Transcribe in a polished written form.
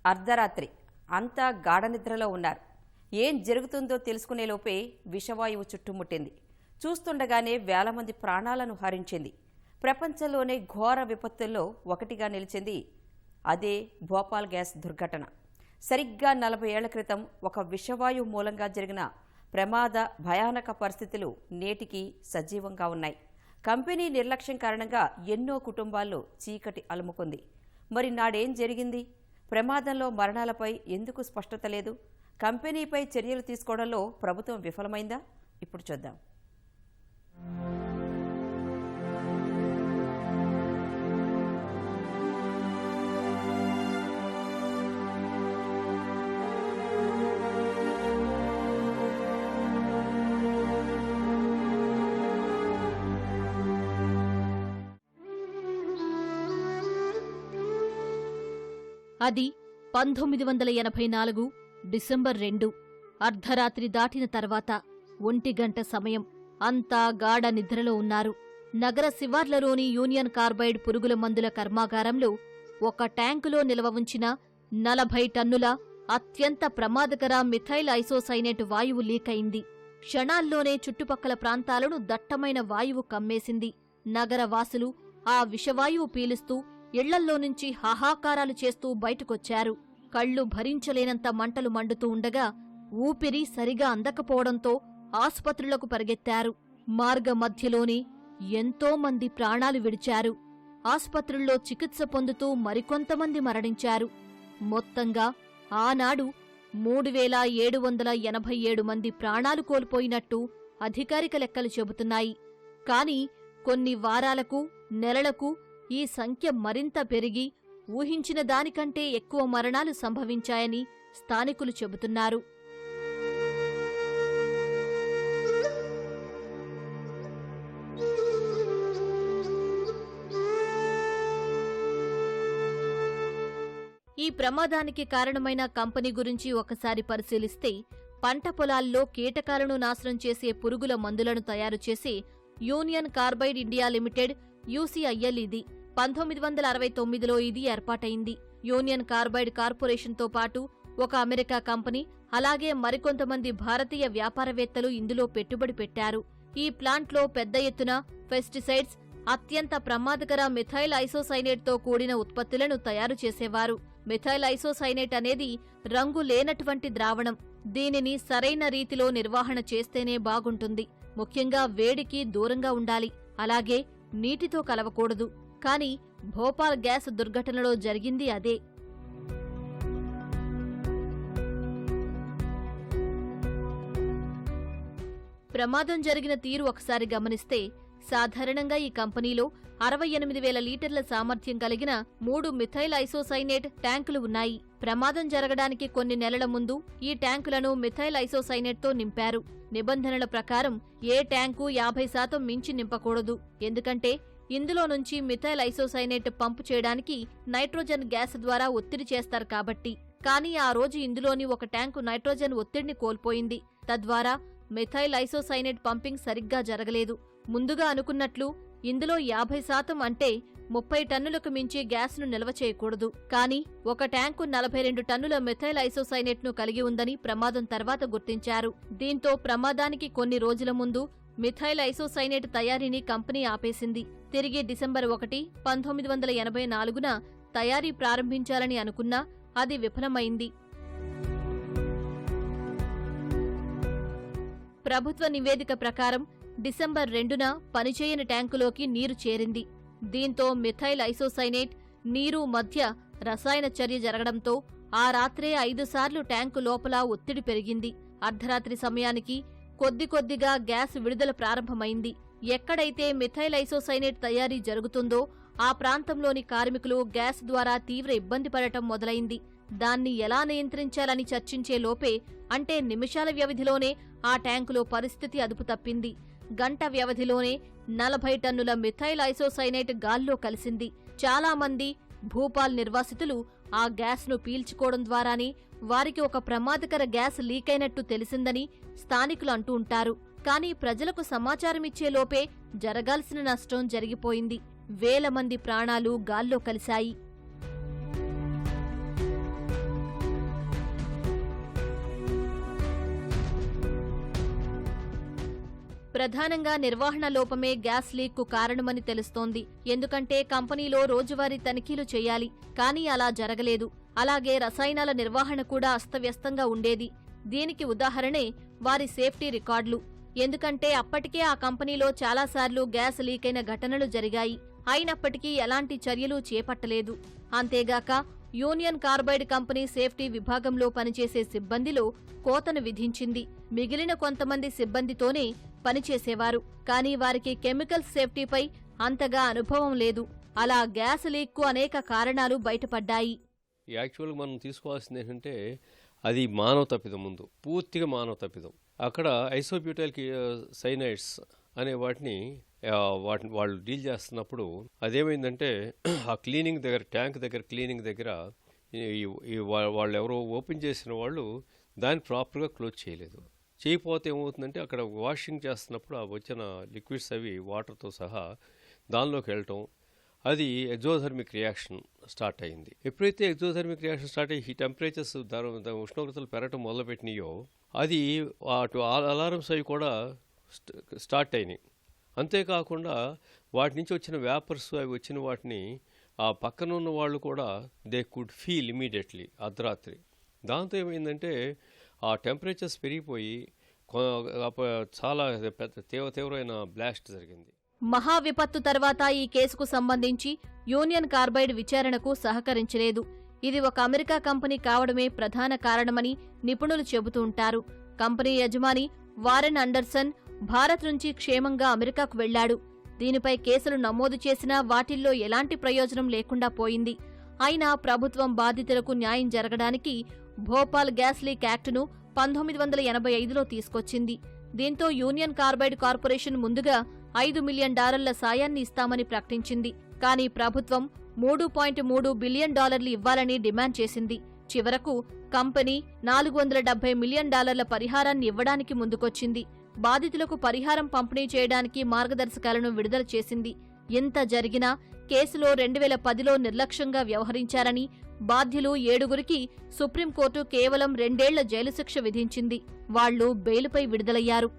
అర్ధరాత్రి అంతా గాఢనిద్రలో ఉన్నారు. ఏం జరుగుతుందో తెలుసుకునేలోపే విషవాయువు చుట్టుముట్టింది. చూస్తుండగానే వేల మంది ప్రాణాలను హరించింది. ప్రపంచంలోనే ఘోర విపత్తుల్లో ఒకటిగా నిలిచింది అదే భోపాల్ గ్యాస్ దుర్ఘటన. సరిగ్గా 40 ఏళ్ల క్రితం ఒక విషవాయువు మూలంగా జరిగిన ప్రమాద భయానక పరిస్థితులు నేటికి సజీవంగా ఉన్నాయి. కంపెనీ నిర్లక్ష్యం కారణంగా ఎన్నో కుటుంబాల్లో చీకటి అలుముకుంది. మరి నాడేం జరిగింది? ప్రమాదంలో మరణాలపై ఎందుకు స్పష్టత లేదు? కంపెనీపై చర్యలు తీసుకోవడంలో ప్రభుత్వం విఫలమైందా? ఇప్పుడు చూద్దాం. అది 1984 డిసెంబర్ 2 అర్ధరాత్రి దాటిన తర్వాత 1 గంట సమయం. అంతా గాఢ నిద్రలో ఉన్నారు. నగర శివార్లలోని యూనియన్ కార్బైడ్ పురుగుల మందుల కర్మాగారంలో ఒక ట్యాంకులో నిల్వ ఉంచిన 40 టన్నుల అత్యంత ప్రమాదకర మిథైల్ ఐసోసైనేట్ వాయువు లీకైంది. క్షణాల్లోనే చుట్టుపక్కల ప్రాంతాలను దట్టమైన వాయువు కమ్మేసింది. నగర వాసులు ఆ విషవాయువు పీలుస్తూ ఇళ్లల్లో నుంచి హాహాకారాలు చేస్తూ బయటకొచ్చారు. కళ్లు భరించలేనంత మంటలు మండుతూ ఉండగా ఊపిరి సరిగా అందకపోవడంతో ఆసుపత్రులకు పరిగెత్తారు. మార్గ మధ్యలోనే ఎంతో మంది ప్రాణాలు విడిచారు. ఆసుపత్రుల్లో చికిత్స పొందుతూ మరికొంతమంది మరణించారు. మొత్తంగా ఆనాడు 3787 మంది ప్రాణాలు కోల్పోయినట్టు అధికారిక లెక్కలు చెబుతున్నాయి. కాని కొన్ని వారాలకు, నెలలకు ఈ సంఖ్య మరింత పెరిగి ఊహించిన దానికంటే ఎక్కువ మరణాలు సంభవించాయని స్థానికులు చెబుతున్నారు. ఈ ప్రమాదానికి కారణమైన కంపెనీ గురించి ఒకసారి పరిశీలిస్తే, పంట పొలాల్లో కీటకాలను నాశనం చేసే పురుగుల మందులను తయారు చేసే union carbide India limited UCIL ఇది. 1969లో ఇది ఏర్పాటైంది. యూనియన్ కార్బైడ్ కార్పొరేషన్తో పాటు ఒక అమెరికా కంపెనీ, అలాగే మరికొంతమంది భారతీయ వ్యాపారవేత్తలు ఇందులో పెట్టుబడి పెట్టారు. ఈ ప్లాంట్లో పెద్ద ఎత్తున పెస్టిసైడ్స్, అత్యంత ప్రమాదకర మిథైల్ ఐసోసైనేట్తో కూడిన ఉత్పత్తులను తయారు చేసేవారు. మిథైల్ ఐసోసైనేట్ అనేది రంగు లేనటువంటి ద్రావణం. దీనిని సరైన రీతిలో నిర్వహణ చేస్తేనే బాగుంటుంది. ముఖ్యంగా వేడికి దూరంగా ఉండాలి. అలాగే నీటితో కలవకూడదు. కాని భోపాల్ గ్యాస్ దుర్ఘటనలో జరిగింది అదే. ప్రమాదం జరిగిన తీరు ఒకసారి గమనిస్తే, సాధారణంగా ఈ కంపెనీలో 68,000 లీటర్ల సామర్థ్యం కలిగిన 3 మిథైల్ ఐసోసైనేట్ ట్యాంకులు ఉన్నాయి. ప్రమాదం జరగడానికి కొన్ని నెలల ముందు ఈ ట్యాంకులను మిథైల్ ఐసోసైనేట్తో నింపారు. నిబంధనల ప్రకారం ఏ ట్యాంకు 50% మించి నింపకూడదు. ఎందుకంటే ఇందులో నుంచి మిథైల్ ఐసోసైనేట్ పంపు చేయడానికి నైట్రోజన్ గ్యాస్ ద్వారా ఒత్తిడి చేస్తారు కాబట్టి. కానీ ఆ రోజు ఇందులోని ఒక ట్యాంకు నైట్రోజన్ ఒత్తిడిని కోల్పోయింది. తద్వారా మిథైల్ ఐసోసైనేట్ పంపింగ్ సరిగ్గా జరగలేదు. ముందుగా అనుకున్నట్లు ఇందులో 50% అంటే 30 టన్నులకు మించి గ్యాస్ను నిల్వ చేయకూడదు. కానీ ఒక ట్యాంకు 42 టన్నుల మిథైల్ ఐసోసైనేట్ను కలిగి ఉందని ప్రమాదం తర్వాత గుర్తించారు. దీంతో ప్రమాదానికి కొన్ని రోజుల ముందు మిథైల్ ఐసోసైనేట్ తయారీని కంపెనీ ఆపేసింది. తిరిగి డిసెంబర్ 1, 1984న తయారీ ప్రారంభించాలని అనుకున్నా అది విఫలమైంది. ప్రభుత్వ నివేదిక ప్రకారం డిసెంబర్ 2న పనిచేయని ట్యాంకులోకి నీరు చేరింది. దీంతో మిథైల్ ఐసోసైనేట్, నీరు మధ్య రసాయన చర్య జరగడంతో ఆ రాత్రే 5 సార్లు ట్యాంకు లోపల ఒత్తిడి పెరిగింది. అర్ధరాత్రి సమయానికి కొద్దిగా గ్యాస్ విడుదల ప్రారంభమైంది. ఎక్కడైతే మిథైల్ ఐసోసైనేట్ తయారీ జరుగుతుందో ఆ ప్రాంతంలోని కార్మికులు గ్యాస్ ద్వారా తీవ్ర ఇబ్బంది పడటం మొదలైంది. దాన్ని ఎలా నియంత్రించాలని చర్చించే లోపే, అంటే నిమిషాల వ్యవధిలోనే ఆ ట్యాంకులో పరిస్థితి అదుపు తప్పింది. గంట వ్యవధిలోనే 40 టన్నుల మిథైల్ ఐసోసైనేట్ గాల్లో కలిసింది. చాలా మంది భూపాల్ నిర్వాసితులు ఆ గ్యాస్ను పీల్చుకోవడం ద్వారానే వారికి ఒక ప్రమాదకర గ్యాస్ లీకైనట్టు తెలిసిందని స్థానికులు అంటూ ఉంటారు. కానీ ప్రజలకు సమాచారమిచ్చే లోపే జరగాల్సిన నష్టం జరిగిపోయింది. వేల మంది ప్రాణాలు గాల్లో కలిశాయి. ప్రధానంగా నిర్వహణ లోపమే గ్యాస్ లీక్కు కారణమని తెలుస్తోంది. ఎందుకంటే కంపెనీలో రోజువారీ తనిఖీలు చేయాలి, కానీ అలా జరగలేదు. అలాగే రసాయనాల నిర్వహణ కూడా అస్తవ్యస్తంగా ఉండేది. దీనికి ఉదాహరణే వారి సేఫ్టీ రికార్డులు. ఎందుకంటే అప్పటికే ఆ కంపెనీలో చాలాసార్లు గ్యాస్ లీకైన ఘటనలు జరిగాయి. అయినప్పటికీ ఎలాంటి చర్యలు చేపట్టలేదు. అంతేగాక యూనియన్ కార్బైడ్ కంపెనీ సేఫ్టీ విభాగంలో పనిచేసే సిబ్బందిలో కోతను విధించింది. మిగిలిన కొంతమంది సిబ్బందితోనే పనిచేసేవారు, కానీ వారికి కెమికల్స్ సేఫ్టీపై అంతగా అనుభవం లేదు. అలా గ్యాస్ లీక్కు అనేక కారణాలు బయటపడ్డాయి. యాక్చువల్గా మనం తీసుకోవాల్సింది ఏంటంటే అది మానవ తప్పిదం, ముందు పూర్తిగా మానవ తప్పిదం. అక్కడ ఐసోబ్యూటైల్ సైనైడ్స్ అనే వాటిని వాళ్ళు డీల్ చేస్తున్నప్పుడు అదేమైందంటే ఆ క్లీనింగ్ దగ్గర, ట్యాంక్ దగ్గర క్లీనింగ్ దగ్గర వాళ్ళు ఎవరో ఓపెన్ చేసిన వాళ్ళు దాన్ని ప్రాపర్గా క్లోజ్ చేయలేదు. చేయకపోతే ఏమవుతుందంటే అక్కడ వాషింగ్ చేస్తున్నప్పుడు ఆ వచ్చిన లిక్విడ్స్ అవి వాటర్తో సహా దానిలోకి వెళ్ళటం, అది ఎగ్జోథర్మిక్ రియాక్షన్ స్టార్ట్ అయింది. ఎప్పుడైతే ఎగ్జోథర్మిక్ రియాక్షన్ స్టార్ట్ అయ్యి ఈ టెంపరేచర్స్ ఉష్ణోగ్రతలు పెరగటం మొదలుపెట్టినాయో అది అటు అలారమ్స్ అవి కూడా స్టార్ట్ అయినాయి. అంతేకాకుండా వాటి నుంచి వచ్చిన వేపర్స్ అవి వచ్చిన వాటిని ఆ పక్కన ఉన్న వాళ్ళు కూడా దే కుడ్ ఫీల్ ఇమీడియట్లీ అర్ధరాత్రి. దాంతో ఏమైందంటే ఆ టెంపరేచర్స్ పెరిగిపోయి చాలా పెద్ద తీవ్రమైన బ్లాస్ట్ జరిగింది. మహా విపత్తు తర్వాత ఈ కేసుకు సంబంధించి యూనియన్ కార్బైడ్ విచారణకు సహకరించలేదు. ఇది ఒక అమెరికా కంపెనీ కావడమే ప్రధాన కారణమని నిపుణులు చెబుతూ ఉంటారు. కంపెనీ యజమాని వారెన్ అండర్సన్ భారత్ నుంచి క్షేమంగా అమెరికాకు వెళ్లాడు. దీనిపై కేసులు నమోదు చేసినా వాటిల్లో ఎలాంటి ప్రయోజనం లేకుండా పోయింది. అయినా ప్రభుత్వం బాధితులకు న్యాయం జరగడానికి భోపాల్ గ్యాస్ లీక్ యాక్టును 1985లో తీసుకొచ్చింది. దీంతో యూనియన్ కార్బైడ్ కార్పొరేషన్ ముందుగా $5 మిలియన్ సాయాన్ని ఇస్తామని ప్రకటించింది. కానీ ప్రభుత్వం $3.3 బిలియన్ ఇవ్వాలని డిమాండ్ చేసింది. చివరకు కంపెనీ $470 మిలియన్ పరిహారాన్ని ఇవ్వడానికి ముందుకొచ్చింది. బాధితులకు పరిహారం పంపిణీ చేయడానికి మార్గదర్శకాలను విడుదల చేసింది. ఎంత జరిగినా కేసులో 2010లో నిర్లక్ష్యంగా వ్యవహరించారని బాధ్యులు 7గురికి సుప్రీంకోర్టు కేవలం 2 ఏళ్ల జైలు శిక్ష విధించింది. వాళ్లు బెయిలుపై విడుదలయ్యారు.